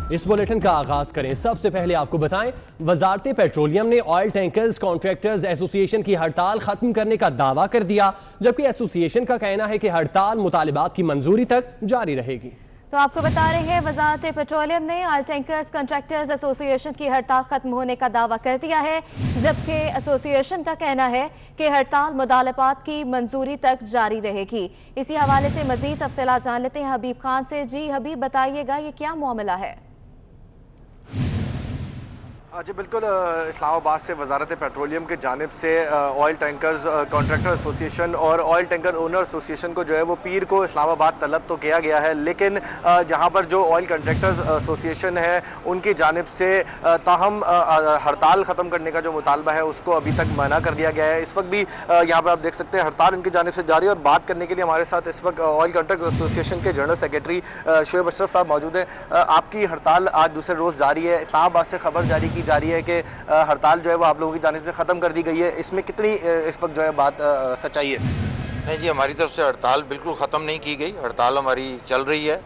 इस बुलेटिन का आगाज करें। सबसे पहले आपको बताएं, वजारत पेट्रोलियम ने ऑयल टैंकर्स कॉन्ट्रैक्टर्स एसोसिएशन की हड़ताल खत्म करने का दावा कर दिया, जबकि एसोसिएशन का कहना है कि हड़ताल मुतालिबात की मंजूरी तक जारी रहेगी। तो आपको बता रहे हैं, वजारत पेट्रोलियम ने ऑयल टैंकर्स कॉन्ट्रैक्टर्स एसोसिएशन की हड़ताल खत्म होने का दावा कर दिया है, जबकि एसोसिएशन का कहना है कि हड़ताल मुतालबात की मंजूरी तक जारी रहेगी। इसी हवाले से मजीद तफसीलात जान लेते हैं हबीब खान से। जी हबीब, बताइएगा ये क्या मामला है? जी बिल्कुल, इस्लामाबाद से वजारत पेट्रोलियम की जानिब से ऑयल टैंकर्स कॉन्ट्रैक्टर एसोसिएशन और ऑयल टैंकर ओनर एसोसिएशन को जो है वो पीर को इस्लामाबाद तलब तो किया गया है, लेकिन जहां पर जो ऑयल कॉन्ट्रैक्टर्स एसोसिएशन है उनकी जानिब से ताहम हड़ताल ख़त्म करने का जो मुतालबा है उसको अभी तक मना कर दिया गया है। इस वक्त भी यहाँ पर आप देख सकते हैं हड़ताल उनकी जानिब से जारी है। और बात करने के लिए हमारे साथ इस वक्त ऑयल कॉन्ट्रैक्टर एसोसिएशन के जनरल सेक्रेटरी शोएब अशरफ साहब मौजूद हैं। आपकी हड़ताल आज दूसरे रोज़ जारी है। इस्लामाबाद से खबर जारी की जा रही है कि हड़ताल जो है वो आप लोगों की जानिब से ख़त्म कर दी गई है। इसमें कितनी इस वक्त जो है बात सच्चाई है? नहीं जी, हमारी तरफ से हड़ताल बिल्कुल ख़त्म नहीं की गई। हड़ताल हमारी चल रही है।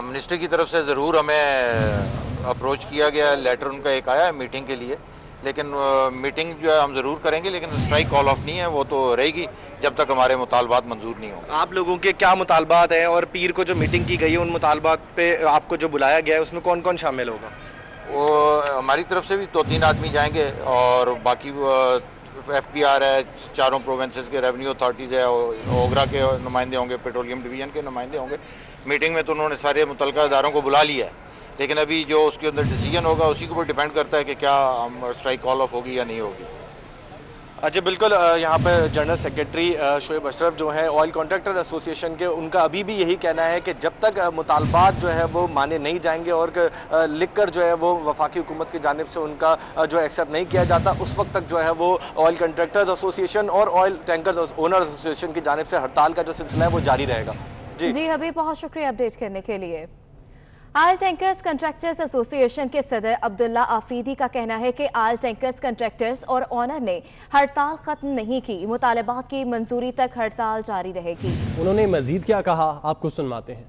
मिनिस्ट्री की तरफ से ज़रूर हमें अप्रोच किया गया, लेटर उनका एक आया है मीटिंग के लिए, लेकिन मीटिंग जो है हम ज़रूर करेंगे, लेकिन स्ट्राइक कॉल ऑफ नहीं है, वो तो रहेगी जब तक हमारे मुतालबात मंजूर नहीं होंगे। आप लोगों के क्या मुतालबात हैं और पीर को जो मीटिंग की गई है उन मुतालबात पे आपको जो बुलाया गया है उसमें कौन कौन शामिल होगा? वो हमारी तरफ से भी 2-3 आदमी जाएंगे और बाकी FPR है, चारों प्रोविंसेस के रेवेन्यू अथॉरिटीज़ है, ओगरा के नुमाइंदे होंगे, पेट्रोलियम डिवीज़न के नुमाइंदे होंगे। मीटिंग में तो उन्होंने सारे मुतल्लिका इदारों को बुला लिया है, लेकिन अभी जो उसके अंदर डिसीजन होगा उसी के ऊपर डिपेंड करता है कि क्या स्ट्राइक कॉल ऑफ होगी या नहीं होगी। अच्छा बिल्कुल, यहाँ पर जनरल सेक्रेटरी शोएब अशरफ जो है ऑयल कॉन्ट्रैक्टर एसोसिएशन के, उनका अभी भी यही कहना है कि जब तक मुतालबात जो है वो माने नहीं जाएंगे और लिख कर जो है वो वफाकी हुकूमत की जानिब से उनका जो एक्सेप्ट नहीं किया जाता, उस वक्त तक जो है वो ऑयल कॉन्ट्रैक्टर्स एसोसिएशन और ऑयल टैंकर ओनर एसोसिएशन की जानिब से हड़ताल का जो सिलसिला है वो जारी रहेगा। जी हबीब, बहुत शुक्रिया अपडेट करने के लिए। ऑयल टैंकर्स कॉन्ट्रैक्टर्स एसोसिएशन के सदर अब्दुल्ला आफरीदी का कहना है कि ऑयल टैंकर्स कॉन्ट्रैक्टर्स और ऑनर ने हड़ताल खत्म नहीं की, मुतालबात की मंजूरी तक हड़ताल जारी रहेगी। उन्होंने मजीद क्या कहा, आपको सुनवाते हैं।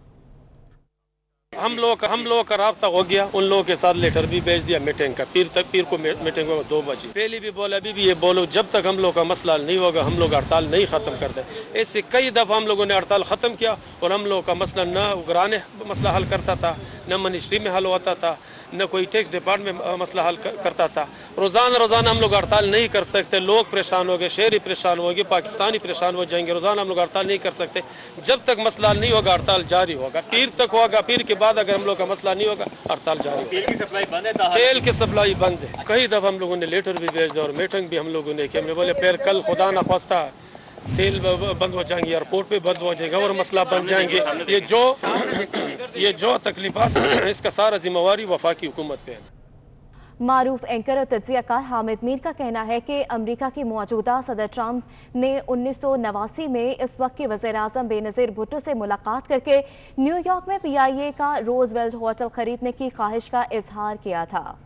हम लोग का राब्ता हो गया, उन लोगों के साथ लेटर भी भेज दिया मीटिंग का। पीर को मीटिंग होगा 2 बजे। पहले भी बोला, अभी भी ये बोलो, जब तक हम लोग का मसला नहीं होगा हम लोग हड़ताल नहीं खत्म करते। ऐसे कई दफ़ा हम लोगों ने हड़ताल ख़त्म किया और हम लोग का मसला न उगराने मसला हल करता था, न मिनिस्ट्री में हल होता था, न कोई टैक्स डिपार्टमेंट में मसला हल करता था। रोज़ाना हम लोग हड़ताल नहीं कर सकते। लोग परेशान हो गए, शहरी परेशान हो गए, पाकिस्तानी परेशान हो जाएंगे। रोज़ाना हम लोग हड़ताल नहीं कर सकते। जब तक मसला नहीं होगा हड़ताल जारी होगा। पीर तक होगा, पीर के बाद अगर हम लोग का मसला नहीं होगा हड़ताल जारी होगा। तेल की सप्लाई बंद है? तेल की सप्लाई बंद है। कई दफ़ा हम लोगों ने लेटर भी भेजा और मीटिंग भी हम लोगों ने किया। हमने बोले फिर कल खुदा ना खास्ता तेल बंद हो जाएंगे, एयरपोर्ट पे बंद हो जाएगा और मसला बन जाएंगे। ये जो तकलीफात इसका सारा जिम्मेवारी वफाकी हुकूमत पे है। मारूफ एंकर और तज्जियाकार हामिद मीर का कहना है कि अमरीका की मौजूदा सदर ट्रंप ने 1989 में इस वक्त के वज़ीर-ए-आज़म बेनज़ीर भुट्टो से मुलाकात करके न्यूयॉर्क में PIA का रोजवेल्ट होटल खरीदने की ख्वाहिश का इजहार किया था।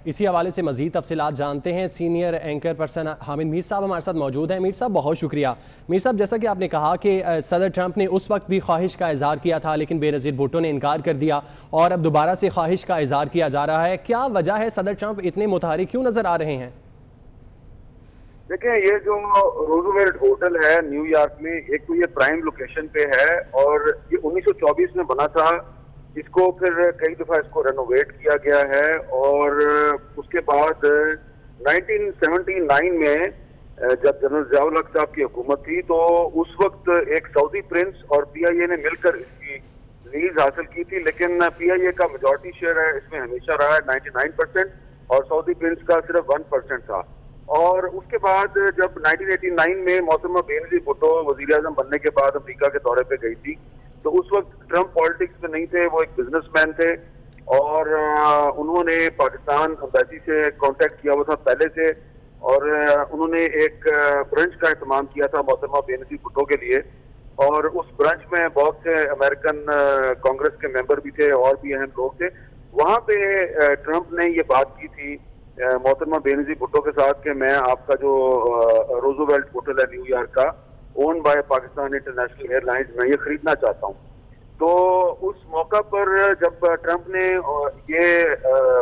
इसी हवाले से मजीद तफसीलात जानते हैं। Senior anchor person Hamid Mir साहब हमारे साथ मौजूद हैं। मीर साहब, बहुत शुक्रिया। मीर साहब, जैसा कि आपने कहा कि सदर ट्रंप ने उस वक्त भी ख्वाहिश का इजहार किया था, लेकिन बेनज़ीर भुट्टो ने इनकार कर दिया और अब दोबारा से ख्वाहिश का इजहार किया जा रहा है। क्या वजह है, सदर ट्रंप इतने मुतहरिक क्यों नजर आ रहे हैं? देखें, ये जो रोजवेल्ट होटल है न्यूयॉर्क में, एक तो ये प्राइम लोकेशन पे है और ये 1924 में बना था। इसको फिर कई दफा इसको रेनोवेट किया गया है और उसके बाद 1979 में जब जनरल ज़ियाउल हक साहब की हुकूमत थी तो उस वक्त एक सऊदी प्रिंस और PIA ने मिलकर इसकी लीज हासिल की थी, लेकिन PIA का मेजॉरिटी शेयर है इसमें हमेशा रहा है 99% और सऊदी प्रिंस का सिर्फ 1% था। और उसके बाद जब 1989 में मोहतरमा बेनज़ीर भुट्टो वज़ीर-ए-आज़म बनने के बाद अमेरिका के दौरे पे गई थी, तो उस वक्त ट्रंप पॉलिटिक्स में नहीं थे, वो एक बिजनेसमैन थे और उन्होंने पाकिस्तान एम्बेसी से कांटेक्ट किया हुआ था पहले से और उन्होंने एक ब्रंच का एहतमाम किया था मोहतरमा बेनज़ीर भुट्टो के लिए और उस ब्रंच में बहुत से अमेरिकन कांग्रेस के मेंबर भी थे और भी अहम लोग थे। वहाँ पे ट्रंप ने ये बात की थी मोहतरमा बेनज़ीर भुट्टो के साथ कि मैं आपका जो रोजवेल्ट होटल है न्यूयॉर्क York, own by Pakistan International Airlines, मैं ये खरीदना चाहता हूँ। तो उस मौका पर जब ट्रंप ने ये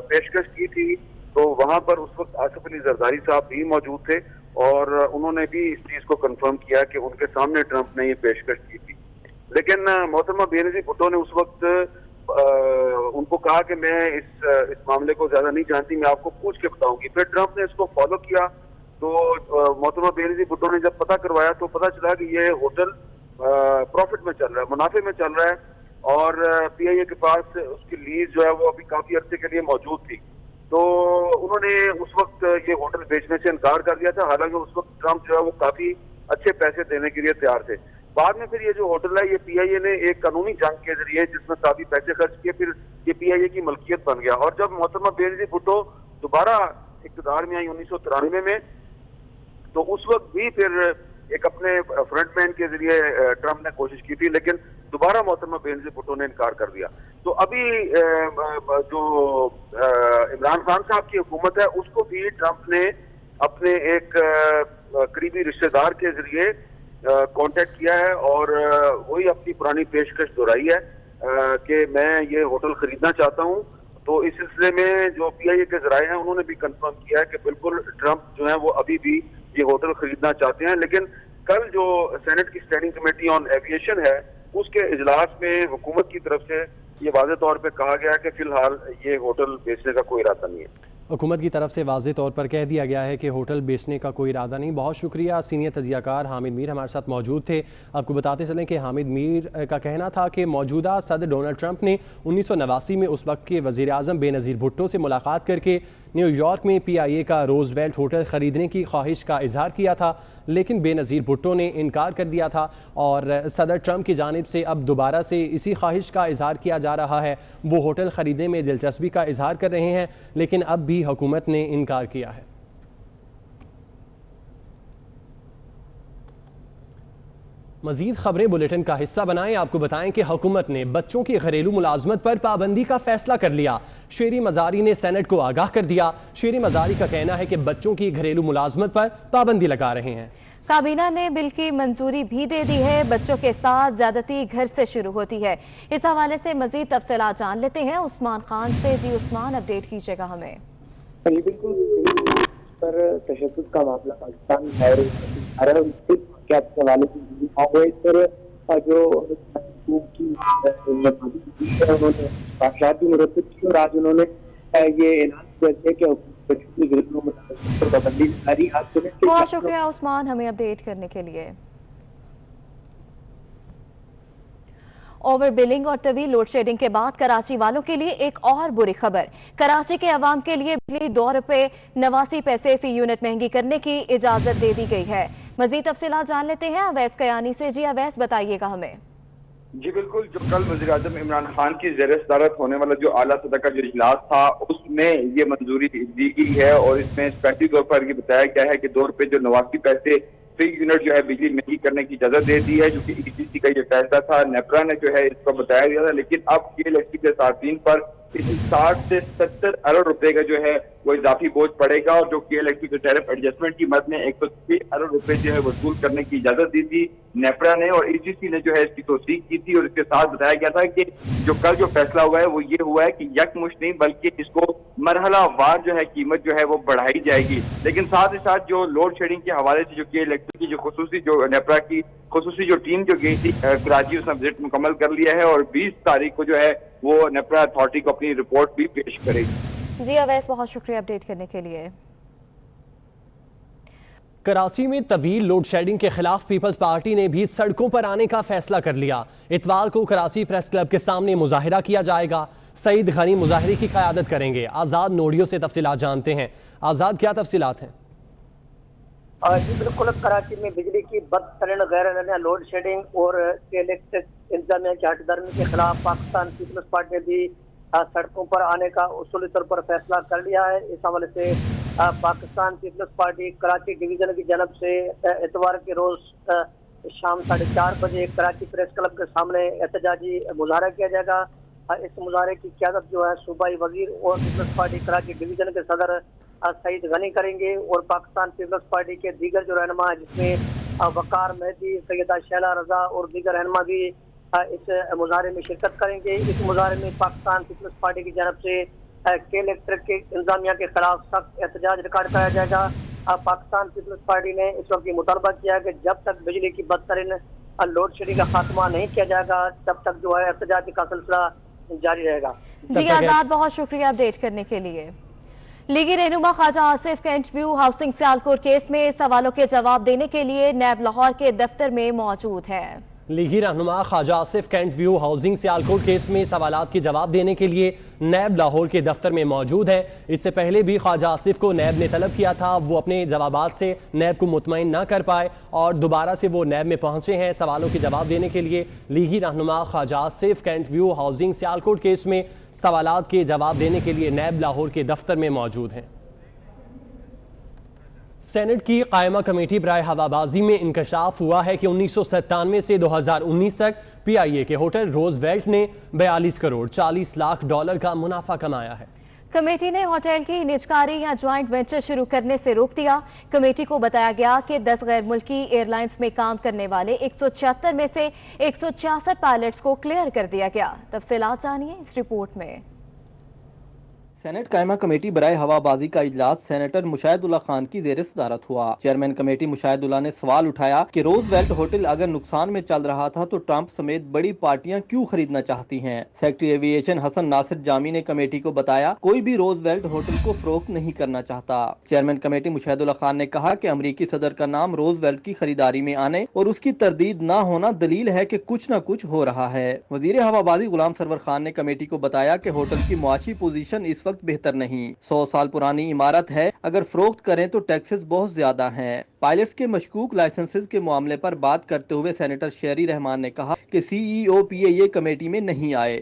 पेशकश की थी तो वहां पर उस वक्त आसिफ अली जरदारी साहब भी मौजूद थे और उन्होंने भी इस चीज को कंफर्म किया कि उनके सामने ट्रंप ने ये पेशकश की थी। लेकिन मोहतरमा बेनजीर भुट्टो ने उस वक्त उनको कहा कि मैं इस मामले को ज्यादा नहीं जानती, मैं आपको पूछ के बताऊंगी। फिर ट्रंप ने इसको फॉलो किया तो मोहतरमा बेनजीर भुट्टो ने जब पता करवाया तो पता चला कि ये होटल प्रॉफिट में चल रहा है, मुनाफे में चल रहा है और PIA के पास उसकी लीज जो है वो अभी काफी अरसे के लिए मौजूद थी। तो उन्होंने उस वक्त ये होटल बेचने से इनकार कर दिया था, हालांकि उस वक्त ट्रंप जो है वो काफी अच्छे पैसे देने के लिए तैयार थे। बाद में फिर ये जो होटल है ये PIA ने एक कानूनी जंग के जरिए जिसमें काफी पैसे खर्च किए फिर ये PIA की मलकियत बन गया। और जब मोहतरमा बेनजीर भुट्टो दोबारा इक़्तिदार में आई 1993 में, तो उस वक्त भी फिर एक अपने फ्रंटमैन के जरिए ट्रंप ने कोशिश की थी, लेकिन दोबारा मोहतरमा बेनजीर भुट्टो ने इनकार कर दिया। तो अभी जो इमरान खान साहब की हुकूमत है उसको भी ट्रंप ने अपने एक करीबी रिश्तेदार के जरिए कांटेक्ट किया है और वही अपनी पुरानी पेशकश दोहराई है कि मैं ये होटल खरीदना चाहता हूँ। तो इस सिलसिले में जो PIA के जराए हैं उन्होंने भी कंफर्म किया है कि बिल्कुल ट्रंप जो है वो अभी भी ये होटल खरीदना चाहते हैं। लेकिन कल जो सेनेट की स्टैंडिंग कमेटी ऑन एविएशन है उसके इजलास में हुकूमत की तरफ से ये वाज़ेह तौर पे कहा गया कि फिलहाल ये होटल बेचने का कोई इरादा नहीं है। हुकूमत की तरफ से वाज़ेह तौर पर कह दिया गया है कि होटल बेचने का कोई इरादा नहीं। बहुत शुक्रिया। सीनियर तजियाकार हामिद मीर हमारे साथ मौजूद थे। आपको बताते चलें कि हामिद मीर का कहना था कि मौजूदा सदर डोनाल्ड ट्रंप ने 1989 में उस वक्त के वज़ीर आज़म बेनज़ीर भुट्टो से मुलाकात करके न्यूयॉर्क में PIA का रोज़वेल्ट होटल ख़रीदने की ख्वाहिश का इजहार किया था, लेकिन बेनज़ीर भुट्टो ने इनकार कर दिया था और सदर ट्रंप की जानिब से अब दोबारा से इसी ख्वाहिश का इजहार किया जा रहा है। वो होटल ख़रीदने में दिलचस्पी का इजहार कर रहे हैं, लेकिन अब भी हुकूमत ने इनकार किया है। मजीद खबरें बुलेटिन का हिस्सा बनाएं। आपको बताएं कि हुकूमत ने बच्चों की घरेलू मुलाजमत पर पाबंदी का फैसला कर लिया। शेरी मजारी ने सेनेट को आगाह कर दिया। शेरी मजारी का कहना है कि बच्चों की घरेलू मुलाजमत पर पाबंदी लगा रहे हैं। काबीना ने बिल की मंजूरी भी दे दी है। बच्चों के साथ ज्यादती घर से शुरू होती है। इस हवाले से मजीद तफसीलात जान लेते हैं उस्मान खान से। जी उस्मान, अपडेट कीजिएगा हमें। बिल्कुल पर तशद्दुद का मामला पाकिस्तान है क्या हवाले से इस पर जो की उन्होंने बादशाह भी मुरतब की और आज उन्होंने ये ऐलान किया कि पाबंदी जारी। बहुत शुक्रिया उस्मान हमें अपडेट करने के लिए। ओवर बिलिंग और तवील लोड शेडिंग के बाद कराची वालों के लिए एक और बुरी खबर। कराची के अवाम के लिए बिजली ₹2.89 फी यूनिट महंगी करने की इजाजत दे दी गई है। मजीद तफसीलात जान लेते हैं अवैस कयानी से। जी अवैस, बताइएगा हमें। जी बिल्कुल, जो कल वज़ीर आज़म इमरान खान की ज़ेर सदारत होने वाला जो आला सतह का जो इजलास था उसमें ये मंजूरी दी गई है और इसमें स्पेशली तौर पर ये बताया गया है कि ₹2.89 फी यूनिट जो है बिजली महंगी करने की इजाजत दे दी है, जो कि ETC का ये फैसला था। नेपरा ने जो है इसको बताया गया था, लेकिन अब ये इलेक्ट्रिक के सार्फिन पर 60 से 70 अरब रुपए का जो है वो इजाफी बोझ पड़ेगा और जो कि इलेक्ट्रिक टैरिफ एडजस्टमेंट की मद में 130 अरब रुपए जो है वसूल करने की इजाजत दी थी नेपरा ने और ETC ने जो है इसकी तौसीक की थी। और इसके साथ बताया गया था कि जो कल जो फैसला हुआ है वो ये हुआ है कि यकमुश्त नहीं बल्कि इसको मरहला वार जो है कीमत जो है वो बढ़ाई जाएगी। लेकिन साथ ही साथ जो लोड शेडिंग के हवाले से जो कि इलेक्ट्रिक की जो खुसूसी जो नेपरा की खुसूसी जो टीम जो गई थी कराची, उसने विजिट मुकम्मल कर लिया है और 20 तारीख को जो है वो नेपरा अथॉरिटी को अपनी रिपोर्ट भी पेश करेगी। जी अवैस, बहुत शुक्रिया अपडेट करने के लिए। कराची में तवील लोड शेडिंग के खिलाफ पीपल्स पार्टी ने भी सड़कों पर आने का फैसला कर लिया। इतवार को कराची प्रेस क्लब के सामने मुजाहिरा किया जाएगा। सईद गनी मुजाहिरे की क़यादत करेंगे। आज़ाद नोडियो से तफसीलात जानते हैं। आज़ाद, क्या तफसीलात हैं? जी बिल्कुल, कराची में बिजली की बदतरीन गैर लोड शेडिंग और इलेक्ट्रिक इंतजामिया की हटदर्मी के खिलाफ पाकिस्तान पीपल्स पार्टी ने भी सड़कों पर आने का उसूली तौर पर फैसला कर लिया है। इस हवाले से Pakistan Peoples Party Karachi division की जानब से इतवार के रोज शाम 4:30 बजे कराची प्रेस क्लब के सामने एहतजाजी मुजाहरा किया जाएगा। इस मुजाहरे की क़यादत जो है सूबाई वजीर और पीपल्स पार्टी कराची डिवीजन के सदर सईद गनी करेंगे और पाकिस्तान पीपल्स पार्टी के दीगर जो रहनुमा जिसमें वकार मेहदी, सैयदा शैला रजा और दीगर रहनुमा भी इस मुजाहरे में शिरकत करेंगे। इस मुजाहरे में पाकिस्तान पीपल्स पार्टी की जानब से कलेक्टर के इंतजामिया के खिलाफ सख्त एहतजाज रिकॉर्ड कराया जाएगा। पाकिस्तान पीपल्स पार्टी ने इस वक्त ये मुतालबा किया कि जब तक बिजली की बदतरीन लोड शेडिंग का खात्मा नहीं किया जाएगा तब तक जो है एहतजाज का सिलसिला जारी रहेगा। जी आजाद, बहुत शुक्रिया अपडेट करने के लिए। लीगी रहनुमा Khawaja Asif cantt view housing Sialkot case में सवालों के जवाब देने के लिए नैब लाहौर के दफ्तर में मौजूद है। लीगी रहनुमा Khawaja Asif cantt view housing Sialkot case में सवालात के जवाब देने के लिए नैब लाहौर के दफ्तर में मौजूद है। इससे पहले भी ख्वाजा आसिफ को नैब ने तलब किया था, वो अपने जवाबात से नैब को मुतमईन न कर पाए और दोबारा से वो नैब में पहुंचे हैं सवालों के जवाब देने के लिए। लीगी रहनुमा Khawaja Asif cantt view housing Sialkot case में सवालात के जवाब देने के लिए नैब लाहौर के दफ्तर में मौजूद हैं। सेनेट की कायमा कमेटी बराए हवाबाजी में इंकशाफ हुआ है कि 1997 से 2019 तक PIA के होटल रोजवेल्ट ने 42 करोड़ 40 लाख डॉलर का मुनाफा कमाया है। कमेटी ने होटल की निजकारी या ज्वाइंट वेंचर शुरू करने से रोक दिया। कमेटी को बताया गया कि 10 गैर मुल्की एयरलाइंस में काम करने वाले 176 में से 166 पायलट्स को क्लियर कर दिया गया। तफसीलात जानिए इस रिपोर्ट में। सेनेट कायमा कमेटी बराए हवाबाजी का इजलास सेनेटर मुशाहिदुल्लाह खान की जेर सदारत हुआ। चेयरमैन कमेटी मुशाहिदुल्लाह ने सवाल उठाया कि रोजवेल्ट होटल अगर नुकसान में चल रहा था तो ट्रंप समेत बड़ी पार्टियां क्यों खरीदना चाहती हैं। सेक्रेटरी एविएशन हसन नासिर जामी ने कमेटी को बताया कोई भी रोजवेल्ट होटल को फरोख्त नहीं करना चाहता। चेयरमैन कमेटी मुशाहिदुल्लाह खान ने कहा कि अमरीकी सदर का नाम रोजवेल्ट की खरीदारी में आने और उसकी तरदीद न होना दलील है कि कुछ न कुछ हो रहा है। वजीर हवाबाजी गुलाम सरवर खान ने कमेटी को बताया कि होटल की मुआशी पोजीशन इस वक्त बेहतर नहीं। 100 साल पुरानी इमारत है, अगर फरोख्त करें तो टैक्सेस बहुत ज्यादा हैं। पायलट्स के मशकूक लाइसेंसेस के मामले पर बात करते हुए सेनेटर शेरी रहमान ने कहा कि CEO PIA कमेटी में नहीं आए।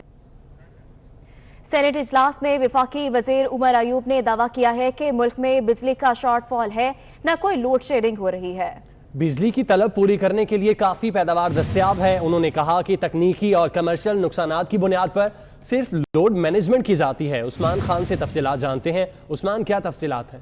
सेनेट इजलास में वफाकी वजीर उमर अयूब ने दावा किया है कि मुल्क में बिजली का शॉर्टफॉल है, न कोई लोड शेडिंग हो रही है। बिजली की तलब पूरी करने के लिए काफी पैदावार दस्तयाब है। उन्होंने कहा कि तकनीकी और कमर्शियल नुकसानात की बुनियाद पर सिर्फ लोड मैनेजमेंट की जाती है। उस्मान खान से तफसीलात जानते हैं। उस्मान, क्या तफसीलात हैं?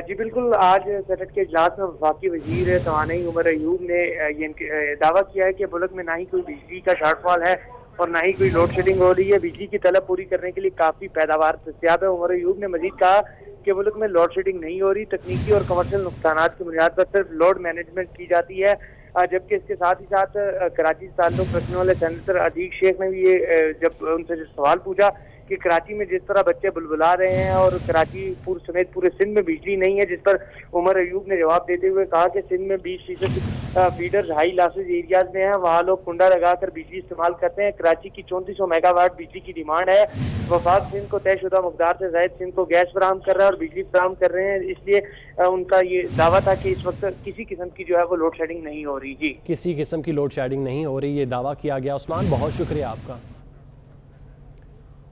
जी बिल्कुल, आज सेनेट के इजलास में वफाकी वजीर तवानाई उमर अयूब ने ये दावा किया है कि मुल्क में ना ही कोई बिजली का शॉर्टफॉल है और ना ही कोई लोड शेडिंग हो रही है। बिजली की तलब पूरी करने के लिए काफी पैदावार दस्तयाब है। उमर अयूब ने मजीद कहा कि मुल्क में लोड शेडिंग नहीं हो रही, तकनीकी और कमर्शियल नुकसानात की बुनियाद पर सिर्फ लोड मैनेजमेंट की जाती है। जबकि इसके साथ ही साथ कराची से ताल्लुक रखने वाले सेनेटर अदीक शेख ने भी ये जब उनसे जो सवाल पूछा कि कराची में जिस तरह बच्चे बुलबुला रहे हैं और कराची समेत पूरे सिंध में बिजली नहीं है, जिस पर उमर अयूब ने जवाब देते हुए कहा कि सिंध में 20% फीडर्स हाई लॉसेज एरियाज में हैं, वहाँ लोग कुंडा लगाकर बिजली इस्तेमाल करते हैं। कराची की 3400 मेगावाट बिजली की डिमांड है। वफाक सिंध को तयशुदा मकदार से ज़ायद सिंध को गैस फराहम कर रहा है और बिजली फराहम कर रहे हैं। इसलिए उनका ये दावा था कि इस वक्त किसी किस्म की जो है वो लोड शेडिंग नहीं हो रही। जी, किसी किस्म की लोड शेडिंग नहीं हो रही, ये दावा किया गया। उस्मान, बहुत शुक्रिया आपका।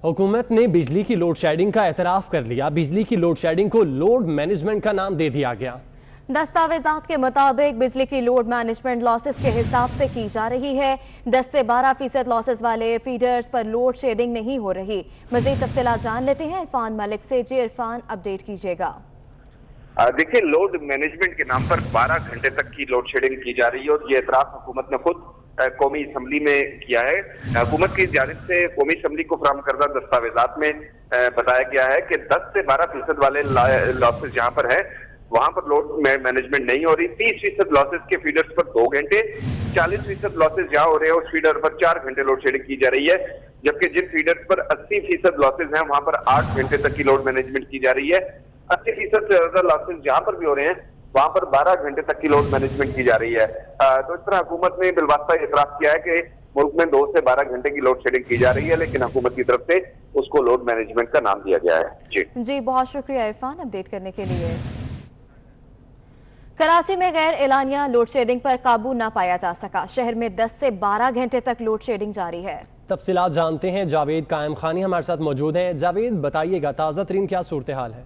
हुकूमत ने बिजली की लोड शेडिंग का एतराफ़ कर लिया। बिजली की लोड शेडिंग को लोड मैनेजमेंट का नाम दे दिया गया। दस्तावेजात के मुताबिक बिजली की लोड मैनेजमेंट लॉसेस के हिसाब से की जा रही है। 10 से 12% लॉसेस वाले फीडर्स पर लोड शेडिंग नहीं हो रही। मज़ीद तफसीलात जान लेते हैं इरफान मलिक से। जी इरफान, अपडेट कीजिएगा। देखिए, लोड मैनेजमेंट के नाम पर 12 घंटे तक की लोड शेडिंग की जा रही है और ये एतराफ़ हुकूमत ने खुद कौमी असम्बली में किया है। हुकूमत की जानिब से कौमी असम्बली को फराहम करदा दस्तावेजात में बताया गया है कि 10 से 12% वाले लॉसेस जहां पर है वहां पर लोड मैनेजमेंट नहीं हो रही। 30% लॉसेस के फीडर्स पर 2 घंटे, 40% लॉसेस जहां हो रहे हैं उस फीडर पर 4 घंटे लोड शेडिंग की जा रही है। जबकि जिन फीडर्स पर 80% लॉसेस हैं वहां पर 8 घंटे तक की लोड मैनेजमेंट की जा रही है। 80% से ज्यादा लॉसेस जहां पर भी हो रहे हैं वहां पर 12 घंटे तक की लोड मैनेजमेंट की जा रही है। तो इस तरह हुकूमत ने बिलवास्ता एतराफ़ किया है कि मुल्क में 2 से 12 घंटे की लोड शेडिंग की जा रही है, लेकिन हुकूमत की तरफ से उसको लोड मैनेजमेंट का नाम दिया गया है। जी, बहुत शुक्रिया इरफान अपडेट करने के लिए। कराची में गैर एलानिया लोड शेडिंग पर काबू न पाया जा सका। शहर में 10 से 12 घंटे तक लोड शेडिंग जारी है। तफसीलात जानते हैं। जावेद कायम खानी हमारे साथ मौजूद हैं। जावेद, बताइएगा ताज़ा तरीन क्या सूरत हाल है?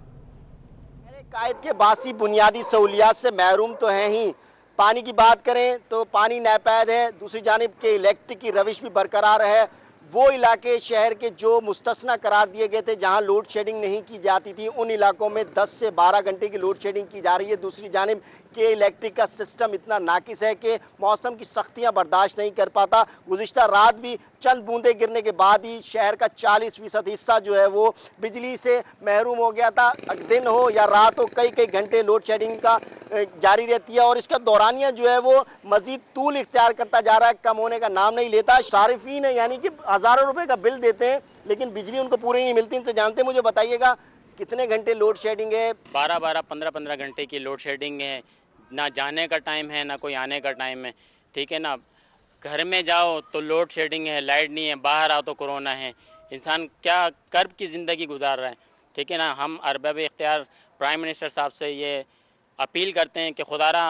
कायद के बासी बुनियादी सहूलियात से महरूम तो हैं ही। पानी की बात करें तो पानी नापैद है। दूसरी जानिब के इलेक्ट्रिक की रविश भी बरकरार है। वो इलाके शहर के जो मुस्तस्ना करार दिए गए थे, जहां लोड शेडिंग नहीं की जाती थी, उन इलाकों में 10 से 12 घंटे की लोड शेडिंग की जा रही है। दूसरी जानिब के इलेक्ट्रिक का सिस्टम इतना नाकिस है कि मौसम की सख्तियां बर्दाश्त नहीं कर पाता। गुज़िश्ता रात भी चंद बूंदे गिरने के बाद ही शहर का 40% हिस्सा जो है वो बिजली से महरूम हो गया था। दिन हो या रात हो, कई कई घंटे लोड शेडिंग का जारी रहती है और इसका दौरानिया जो है वो मजीद तूल इख्तियार करता जा रहा है, कम होने का नाम नहीं लेता। सारिफीन यानी कि हज़ारों रुपए का बिल देते हैं लेकिन बिजली उनको पूरी नहीं मिलती। इनसे जानते हैं, मुझे बताइएगा कितने घंटे लोड शेडिंग है? 12-12, 15-15 घंटे की लोड शेडिंग है। ना जाने का टाइम है ना कोई आने का टाइम है, ठीक है ना। घर में जाओ तो लोड शेडिंग है, लाइट नहीं है, बाहर आओ तो कोरोना है। इंसान क्या कर्ब की ज़िंदगी गुजार रहा है, ठीक है ना। हम अरबाब इख्तियार प्राइम मिनिस्टर साहब से ये अपील करते हैं कि खुदारा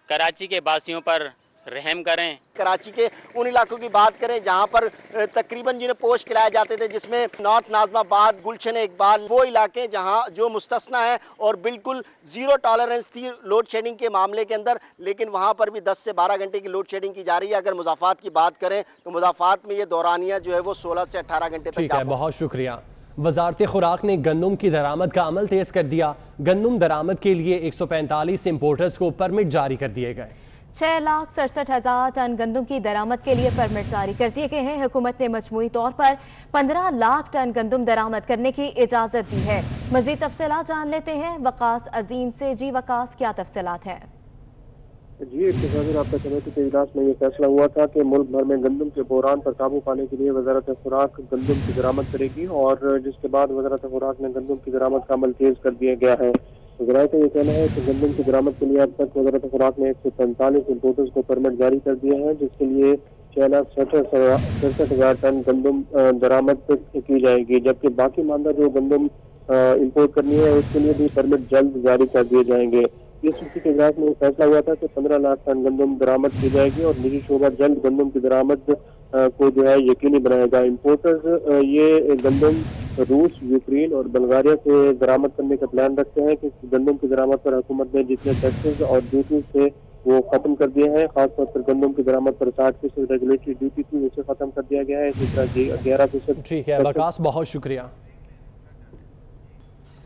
कराची के बासियों पर रहम करें। कराची के उन इलाकों की बात करें जहां पर तकरीबन जिन्हें पोश खिलाए जाते थे, जिसमें नॉर्थ नाज़माबाद, गुलशन इकबाल, वो इलाके जहां जो मुस्तस्ना है और बिल्कुल ज़ीरो टॉलरेंस थी लोड शेडिंग के मामले के अंदर, लेकिन वहां पर भी 10 से 12 घंटे की लोड शेडिंग की जा रही है। अगर मुज़ाफ़ात की बात करें तो मुज़ाफ़ात में ये दौरानिया जो है वो 16 से 18 घंटे तक। बहुत शुक्रिया। वजारत खुराक ने गंदम की दरामद का अमल तेज़ कर दिया। गंदम दरामद के लिए 145 इम्पोर्टर्स को परमिट जारी कर दिए गए। 6,67,000 टन गंदम की दरामद के लिए परमिट जारी कर दिए गए हैं। हुकूमत ने मजमूई तौर पर 15 लाख टन गंदम दरामद करने की इजाज़त दी है। मज़ीद तफसीलात जान लेते हैं वकास अजीम से। जी वकास, क्या तफसीलात है? जी, इत्तेफाक़ी राब्ता कमेटी के इजलास में ये फैसला हुआ था कि मुल्क भर में गंदम के बहरान पर काबू पाने के लिए वजारत खुराक गंदम की दरामद करेगी और जिसके बाद वजारत खुराक ने गंदम की दरामद का अमल तेज कर दिया गया है। वज़राए का ये कहना है कि गंदम की दरामद के लिए अब तक वजारत खुराक ने 145 इम्पोर्टर्स को परमिट जारी कर दिए हैं, जिसके लिए 6,67,000 टन गंदम दरामद की जाएगी, जबकि बाकी मानदा जो गंदम इम्पोर्ट करनी है उसके लिए भी परमिट जल्द जारी कर दिए जाएंगे। इस सूची के इजलास में फैसला हुआ था कि 15 लाख टन गंदम दरामद की जाएगी और निजी शोबा जल्द गंदम की दरामद को जो है यकीनी बनाएगा। इम्पोर्टर्स ये गंदम रूस, यूक्रेन और बल्गारिया से दरामद करने का प्लान रखते हैं कि गंदम की दरामद पर हुकूमत ने जितने टैक्सेस और ड्यूटीज थे वो खत्म कर दिए हैं। खासतौर पर गंदम की दरामद पर 60% रेगुलेटरी ड्यूटी थी, उसे खत्म कर दिया गया है। इसी तरह 11%। ठीक है वकास, बहुत शुक्रिया।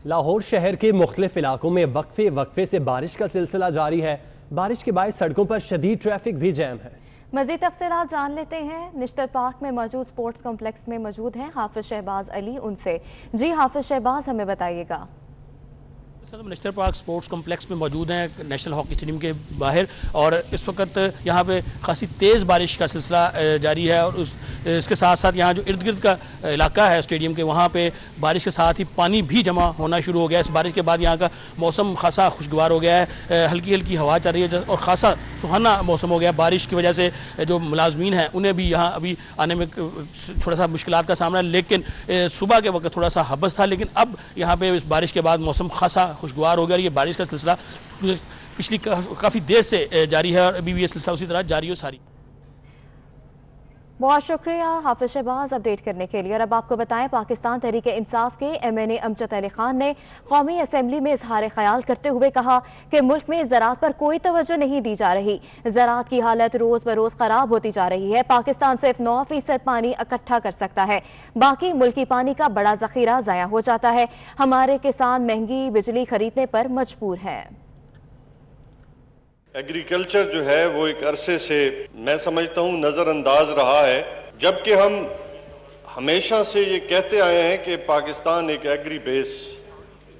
लाहौर शहर के मुख्तलिफ इलाकों में वक्फे से बारिश का सिलसिला जारी है। बारिश के बाद सड़कों पर शदीद ट्रैफिक भी जैम है। मज़ीद तफसीलात जान लेते हैं। निश्तर पार्क में मौजूद स्पोर्ट्स कॉम्प्लेक्स में मौजूद हैं हाफिज शहबाज अली, उनसे। जी हाफिज शहबाज, हमें बताइएगा। निश्तर पार्क स्पोर्ट्स कॉम्प्लेक्स में मौजूद हैं नेशनल हॉकी स्टेडियम के बाहर, और इस वक्त यहाँ पे खासी तेज़ बारिश का सिलसिला जारी है और इसके साथ साथ यहाँ जो इर्द गिर्द का इलाका है स्टेडियम के, वहाँ पे बारिश के साथ ही पानी भी जमा होना शुरू हो गया है। इस बारिश के बाद यहाँ का मौसम खासा खुशगवार हो गया है, हल्की हल्की हवा चल रही है और ख़ासा सुहाना मौसम हो गया। बारिश की वजह से जो मुलाजमीन हैं उन्हें भी यहाँ अभी आने में थोड़ा सा मुश्किलात का सामना है, लेकिन सुबह के वक्त थोड़ा सा हबस था, लेकिन अब यहाँ पे इस बारिश के बाद मौसम खासा खुशगवार हो गया। ये बारिश का सिलसिला पिछली काफ़ी देर से जारी है और अभी भी ये सिलसिला उसी तरह जारी हो सारी। बहुत शुक्रिया हाफिज शहबाज अपडेट करने के लिए। और अब आपको बताएं, पाकिस्तान तहरीक इंसाफ के MNA अमजद अली खान ने कौमी असम्बली में इजहार ख्याल करते हुए कहा कि मुल्क में ज़राअत पर कोई तवज्जो नहीं दी जा रही। ज़राअत की हालत रोज़ बरोज़ ख़राब होती जा रही है। पाकिस्तान सिर्फ 9% पानी इकट्ठा कर सकता है, बाकी मुल्की पानी का बड़ा ज़ख़ीरा ज़ाया हो जाता है। हमारे किसान महंगी बिजली खरीदने पर मजबूर हैं। एग्रीकल्चर जो है वो एक अरसे से मैं समझता हूँ नज़रअंदाज रहा है, जबकि हम हमेशा से ये कहते आए हैं कि पाकिस्तान एक एग्री बेस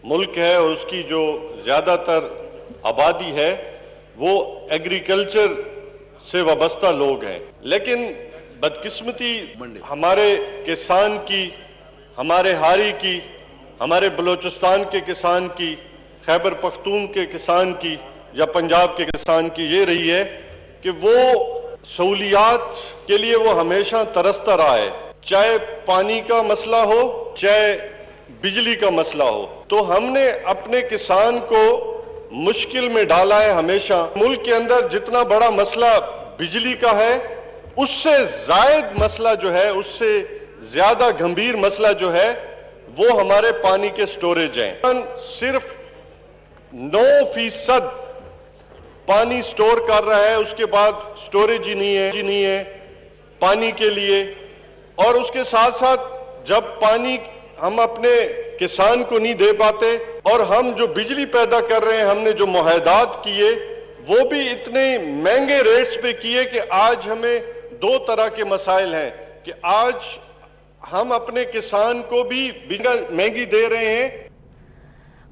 मुल्क है और उसकी जो ज़्यादातर आबादी है वो एग्रीकल्चर से वाबस्ता लोग हैं। लेकिन बदकिस्मती हमारे किसान की, हमारे हारी की, हमारे बलूचिस्तान के किसान की, खैबर पख्तून के किसान की या पंजाब के किसान की ये रही है कि वो सहूलियात के लिए वो हमेशा तरसता रहा है, चाहे पानी का मसला हो चाहे बिजली का मसला हो। तो हमने अपने किसान को मुश्किल में डाला है हमेशा। मुल्क के अंदर जितना बड़ा मसला बिजली का है, उससे जायद मसला जो है, उससे ज्यादा गंभीर मसला जो है वो हमारे पानी के स्टोरेज हैं। सिर्फ 9% पानी स्टोर कर रहा है, उसके बाद स्टोरेज ही नहीं है पानी के लिए। और उसके साथ साथ जब पानी हम अपने किसान को नहीं दे पाते और हम जो बिजली पैदा कर रहे हैं, हमने जो मुआहदात किए वो भी इतने महंगे रेट्स पे किए कि आज हमें दो तरह के मसाइल हैं कि आज हम अपने किसान को भी महंगी दे रहे हैं।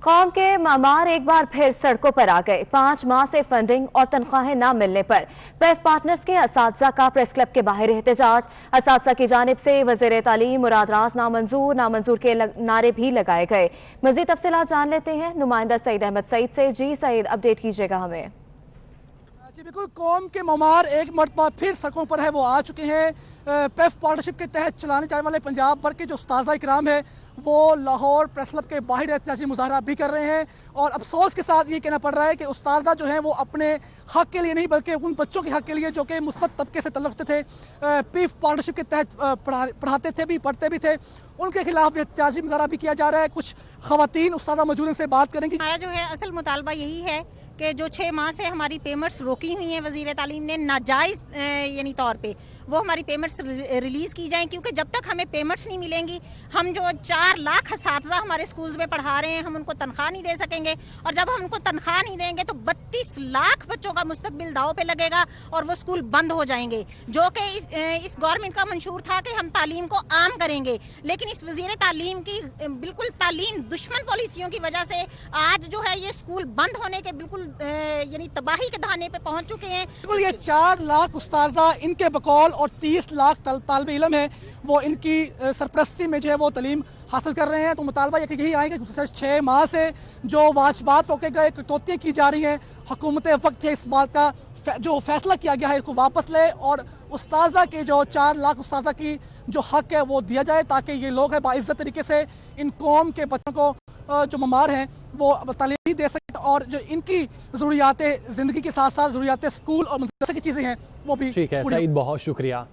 कौम के मामार एक बार फिर सड़कों पर आ गए। 5 माह से फंडिंग और तनख्वाहें न मिलने पर पेफ पार्टनर्स के असातिज़ा का प्रेस क्लब के बाहर एहतजाज। असातिज़ा की जानिब से वज़ीर तालीम मुराद राज नामंजूर के नारे भी लगाए गए। मज़ीद तफसीलात जान लेते हैं नुमाइंदा सईद अहमद सईद से। जी सईद, अपडेट कीजिएगा हमें। जी बिल्कुल, कौम के ममार एक मरतबा फिर सड़कों पर है, वो आ चुके हैं। पेफ पार्टनरशिप के तहत चलाने जाने वाले पंजाब भर के जो उस्ताज़ा इकराम है वो लाहौर प्रेस क्लब के बाहर एहतजाजी मुजाहरा भी कर रहे हैं और अफसोस के साथ ये कहना पड़ रहा है कि उस्ताज़ा जो हैं वो अपने हक़ के लिए नहीं बल्कि उन बच्चों के हक़ के लिए जो कि मुस्बत तबके से तल्लुक़ थे, पीफ पार्टनरशिप के तहत पढ़ाते थे भी, पढ़ते भी थे, उनके खिलाफ एहतजाजी मुजाहरा भी किया जा रहा है। कुछ ख़वातीन उस्ताज़ा मौजूद हैं, से बात करेंगे। हमारा जो है असल मुतालबा यही है कि जो 6 माह से हमारी पेमेंट्स रोकी हुई हैं वज़ीर तालीम ने नाजायज़ यानी तौर पे, वो हमारी पेमेंट्स रिलीज़ की जाएं, क्योंकि जब तक हमें पेमेंट्स नहीं मिलेंगी हम जो 4 लाख असातिज़ा हमारे स्कूल्स में पढ़ा रहे हैं हम उनको तनख्वाह नहीं दे सकेंगे और जब हम उनको तनख्वाह नहीं देंगे तो 32 लाख बच्चों का मुस्तकबिल दाव पे लगेगा और वो स्कूल बंद हो जाएंगे, जो कि इस गवर्नमेंट का मंशूर था कि हम तालीम को आम करेंगे। लेकिन इस वज़ीर तालीम की बिल्कुल तालीम दुश्मन पॉलिसियों की वजह से आज जो है ये स्कूल बंद होने के बिल्कुल यानी तबाही के धाने पे पहुंच चुके हैं। बिल्कुल, ये 4 लाख उस्ताज़ा इनके बकौल और 30 लाख तालिब इल्म है वो इनकी सरपरस्ती में जो है वो तालीम हासिल कर रहे हैं। तो मुतालबा यही आएगा कि 6 माह से जो वाजबात रोके गए, कटौतियाँ की जा रही हैं, हुकूमत वक्त है इस बात का जो फैसला किया गया है इसको वापस ले और उस्ताज़ा के जो 4 लाख उस्ताज़ा की जो हक है वो दिया जाए ताकि ये लोग है बाइज़्ज़त तरीके से इन कौम के बच्चों को जो ममार हैं वो तालीम भी दे सकें और जो इनकी ज़रूरियातें ज़िंदगी के साथ साथ ज़रूरियातें स्कूल और मदरसे की चीज़ें हैं वो भी। ठीक है सईद, बहुत शुक्रिया।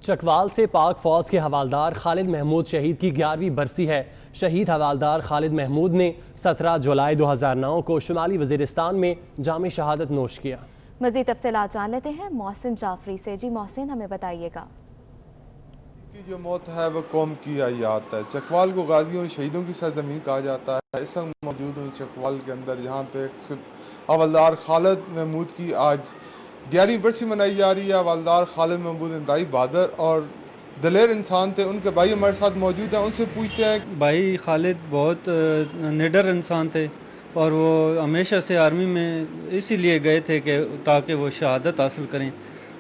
चकवाल से पाक फौज के हवालदार खालिद महमूद शहीद की 11वीं बरसी है। शहीद हवालदार खालिद महमूद ने 17 जुलाई 2009 को शुमाली वज़ीरिस्तान में जाम शहादत नोश किया। मज़ीद तफसीलात जान लेते हैं मोहसिन जाफरी से। जी मोहसिन, हमें बताइएगा। की जो मौत है वो कौम की याद है। चकवाल को गाजियों और शहीदों की सरजमीन कहा जाता है। इस वक्त मौजूद हूँ चकवाल के अंदर, जहाँ पे हवलदार खालिद महमूद की आज 11वीं बरसी मनाई जा रही है। हवलदार खालिद महमूद इंतहाई बहादुर और दलेर इंसान थे। उनके भाई हमारे साथ मौजूद हैं, उनसे पूछते हैं। भाई खालिद बहुत निडर इंसान थे और वो हमेशा से आर्मी में इसीलिए गए थे कि ताकि वो शहादत हासिल करें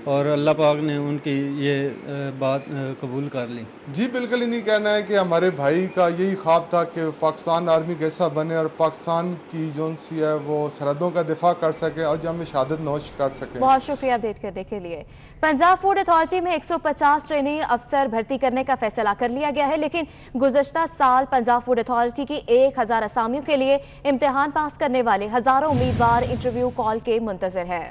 और अल्लाह पाक ने उनकी ये बात कबूल कर ली। जी बिल्कुल ही नहीं कहना है कि हमारे भाई का यही ख्वाब था कि पाकिस्तान आर्मी कैसा बने और पाकिस्तान की जो सी है वो सरहदों का दिफा कर सके और जब में शहादत नोश कर सके। बहुत शुक्रिया अपडेट करने के लिए। पंजाब फूड अथॉरिटी में 150 ट्रेनी अफसर भर्ती करने का फैसला कर लिया गया है, लेकिन गुज़श्ता साल पंजाब फूड अथॉरिटी की 1000 असामियों के लिए इम्तिहान पास करने वाले हजारों उम्मीदवार इंटरव्यू कॉल के मुंतज़िर है।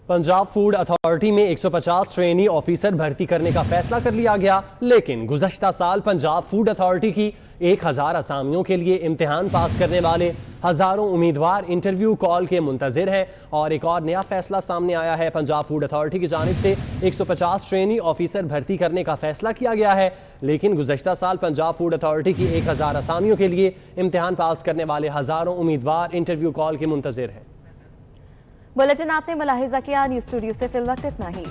पंजाब फूड अथॉरिटी में 150 ट्रेनी ऑफिसर भर्ती करने का फैसला कर लिया गया, लेकिन गुज़श्ता साल पंजाब फूड अथॉरिटी की 1000 असामियों के लिए इम्तिहान पास करने वाले हजारों उम्मीदवार इंटरव्यू कॉल के मुंतज़िर हैं। और एक और नया फैसला सामने आया है। पंजाब फूड अथॉरिटी की जानिब से 150 ट्रेनी ऑफिसर भर्ती करने का फैसला किया गया है, लेकिन गुज़श्ता साल पंजाब फूड अथॉरिटी की 1000 असामियों के लिए इम्तिहान पास करने वाले हजारों उम्मीदवार इंटरव्यू कॉल के मुंतज़िर हैं। बुलेटिन आपने मुलाहिजा किया। न्यूज़ स्टूडियो से फिल वक्त इतना ही।